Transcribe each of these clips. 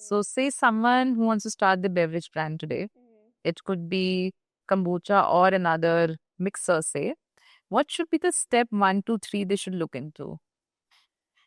So say someone who wants to start the beverage brand today, it could be kombucha or another mixer, say. What should be the step 1, 2, 3 they should look into?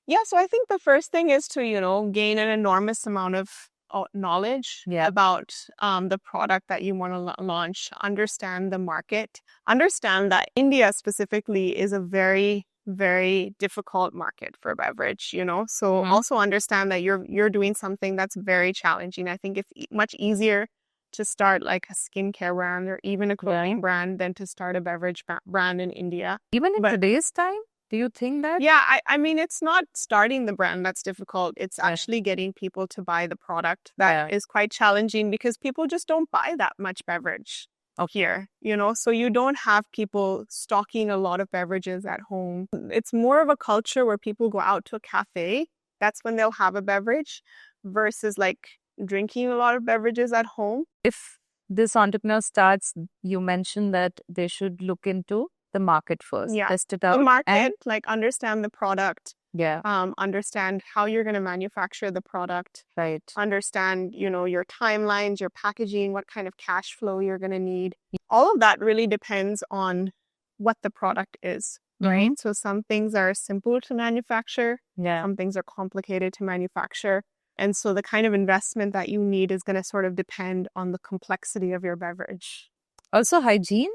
Yeah, so I think the first thing is to, gain an enormous amount of knowledge about the product that you want to launch, understand the market, understand that India specifically is a very, very difficult market for beverage, So also understand that you're doing something that's very challenging. I think it's much easier to start like a skincare brand or even a clothing brand than to start a beverage brand in India. Even in today's time? Do you think that? Yeah, I mean, it's not starting the brand that's difficult. It's actually getting people to buy the product that is quite challenging because people just don't buy that much beverage here, So you don't have people stocking a lot of beverages at home. It's more of a culture where people go out to a cafe. That's when they'll have a beverage versus like drinking a lot of beverages at home. If this entrepreneur starts, you mentioned that they should look into the market first. Yeah. Test it out. The market, like understand the product. Yeah. Understand how you're going to manufacture the product. Right. Understand, your timelines, your packaging, what kind of cash flow you're going to need. All of that really depends on what the product is, right? So some things are simple to manufacture. Yeah. Some things are complicated to manufacture. And so the kind of investment that you need is going to sort of depend on the complexity of your beverage. Also hygiene?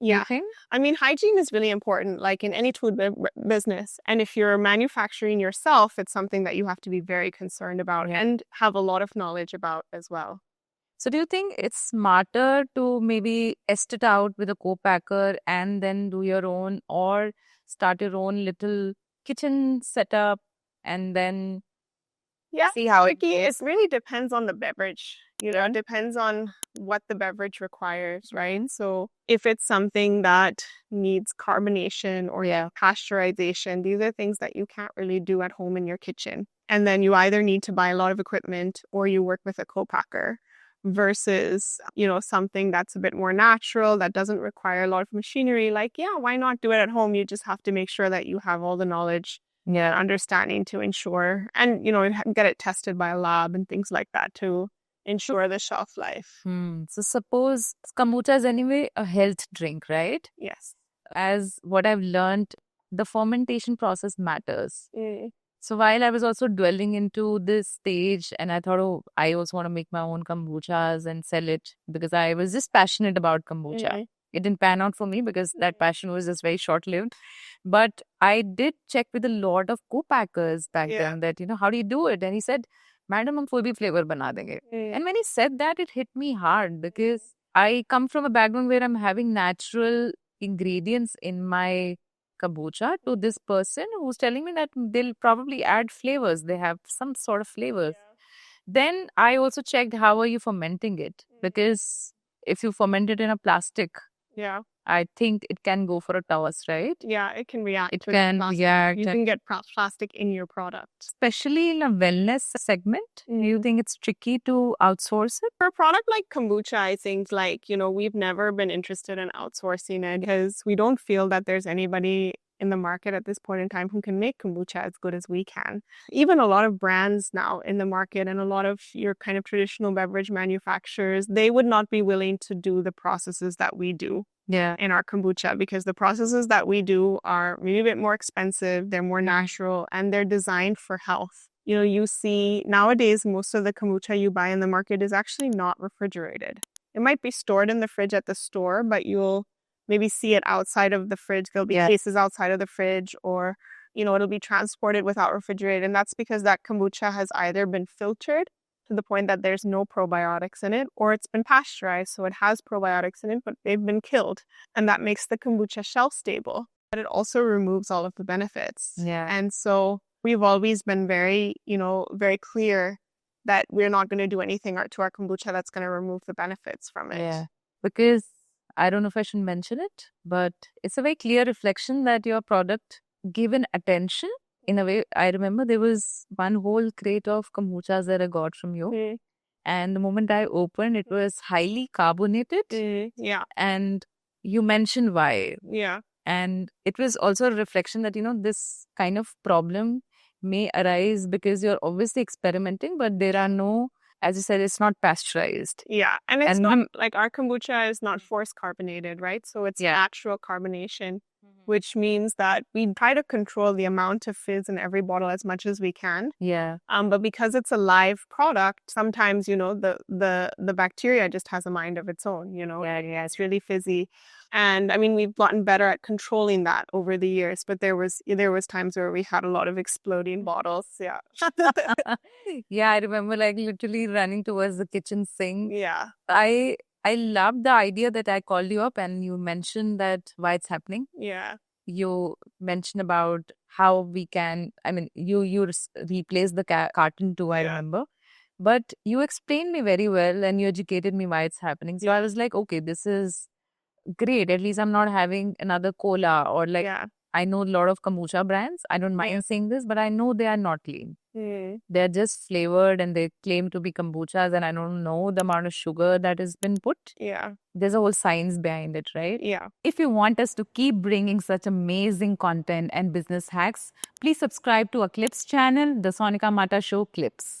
Yeah. I mean, hygiene is really important, like in any food business. And if you're manufacturing yourself, it's something that you have to be very concerned about and have a lot of knowledge about as well. So do you think it's smarter to maybe test it out with a co-packer and then do your own, or start your own little kitchen setup and then see how it really depends on the beverage. It depends on what the beverage requires, right? So if it's something that needs carbonation or pasteurization, these are things that you can't really do at home in your kitchen. And then you either need to buy a lot of equipment or you work with a co-packer versus, something that's a bit more natural, that doesn't require a lot of machinery. Like, why not do it at home? You just have to make sure that you have all the knowledge and understanding to ensure, and, get it tested by a lab and things like that to ensure the shelf life. So suppose kombucha is anyway a health drink, right? Yes. As what I've learned, the fermentation process matters. So while I was also dwelling into this stage and I thought, I also want to make my own kombuchas and sell it because I was just passionate about kombucha. It didn't pan out for me because that passion was just very short-lived. But I did check with a lot of co-packers back then that, how do you do it? And he said, Madam, hum koi bhi flavor bana denge. And when he said that, it hit me hard because I come from a background where I'm having natural ingredients in my kombucha to this person who's telling me that they'll probably add flavors. They have some sort of flavors. Then I also checked how are you fermenting it, because if you ferment it in a plastic, I think it can go for a toss, right? Yeah, it can react. It can react. You can get plastic in your product. Especially in a wellness segment, do you think it's tricky to outsource it? For a product like kombucha, I think we've never been interested in outsourcing it because we don't feel that there's anybody in the market at this point in time who can make kombucha as good as we can. Even a lot of brands now in the market and a lot of your kind of traditional beverage manufacturers, they would not be willing to do the processes that we do in our kombucha, because the processes that we do are maybe a bit more expensive, they're more natural, and they're designed for health. You see nowadays, most of the kombucha you buy in the market is actually not refrigerated. It might be stored in the fridge at the store, but you'll maybe see it outside of the fridge. There'll be cases outside of the fridge, or, it'll be transported without refrigerated. And that's because that kombucha has either been filtered to the point that there's no probiotics in it, or it's been pasteurized, so it has probiotics in it, but they've been killed. And that makes the kombucha shelf stable. But it also removes all of the benefits. And so we've always been very, very clear that we're not going to do anything to our kombucha that's going to remove the benefits from it. Because I don't know if I should mention it, but it's a very clear reflection that your product, given attention, in a way, I remember there was one whole crate of kombuchas that I got from you. And the moment I opened, it was highly carbonated. And you mentioned why. And it was also a reflection that, this kind of problem may arise because you're obviously experimenting, but there are no, as you said, it's not pasteurized. Yeah. And it's not like our kombucha is not force carbonated, right? So it's natural carbonation, which means that we try to control the amount of fizz in every bottle as much as we can. Yeah. But because it's a live product, sometimes, the bacteria just has a mind of its own, Yeah. It's really fizzy. And I mean, we've gotten better at controlling that over the years, but there was times where we had a lot of exploding bottles. Yeah. Yeah, I remember like literally running towards the kitchen sink. Yeah. I love the idea that I called you up and you mentioned that why it's happening. Yeah. You mentioned about how we can, I mean, you replace the carton too, I remember. But you explained me very well and you educated me why it's happening. So I was like, okay, this is great. At least I'm not having another cola or like, I know a lot of kombucha brands. I don't mind saying this, but I know they are not clean. They're just flavored and they claim to be kombuchas, and I don't know the amount of sugar that has been put. Yeah. There's a whole science behind it, right? Yeah. If you want us to keep bringing such amazing content and business hacks, please subscribe to our Clips channel, the Sonika Matta Show Clips.